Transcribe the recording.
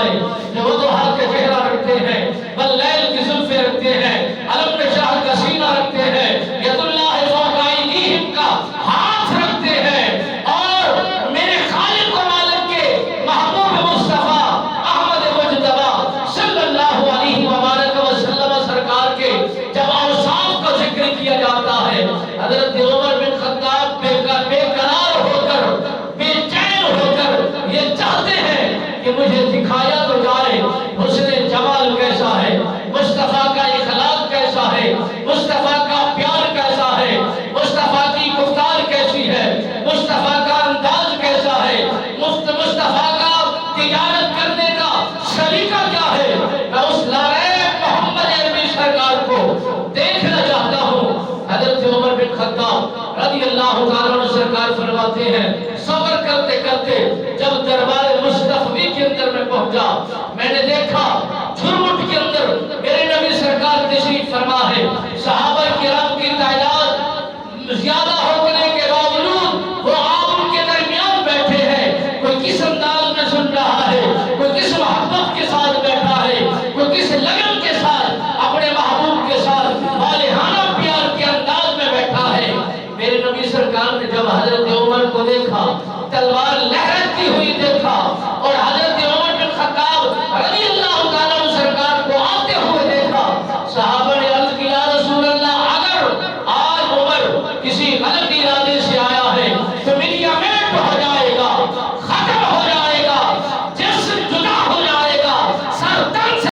فرمائے جو وضحا کے چہرہ رکھتے ہیں، واللیل کی زلفیں رکھتے ہیں، علم شہر کا سینہ رکھتے ہیں، ید اللہ فوق ایدیہم کا ہاتھ رکھتے ہیں، اور میرے خالق و مالک کے محبوب مصطفیٰ احمد مجتبی صلی اللہ علیہ وآلہ وسلم سرکار کے جب اوصاف کا ذکر کیا جاتا ہے، حضرت عمر بن خطاب بے قرار ہو کر، بے چین ہو کر یہ چاہتے ہیں کہ مجھے دکھایا تو جائے حسن جمال کیسا ہے، مصطفیٰ کا اخلاق کیسا ہے، مصطفیٰ کا پیار کیسا ہے، مصطفیٰ کی گفتار کیسی ہے، مصطفیٰ کا انداز کیسا ہے، مصطفیٰ کا تجارت کرنے کا سلیقہ کیا ہے۔ میں اس لائق محمد عربی سرکار کو دیکھنا چاہتا ہوں۔ حضرت عمر بن خطاب رضی اللہ تعالیٰ عنہ سرکار فرماتے ہیں صبر کرتے کرتے جب دربار مصطفی کے اندر میں پہنچا، میں نے دیکھا جھرمٹ کے اندر میرے نبی سرکار تشریف فرما ہے، صحابہ کرام کی تعداد زیادہ ہونے کے باوجود وہ آپ ان کے درمیان بیٹھے ہیں، کوئی کس انداز میں سن رہا ہے، کوئی کس محبت کے ساتھ بیٹھا ہے، کوئی کس لگن کے ساتھ اپنے محبوب کے ساتھ والہانہ پیار کے انداز میں بیٹھا ہے۔ میرے نبی سرکار نے جب حضرت عمر کو دیکھا، تلوار لہرتی ہوئی دیکھا،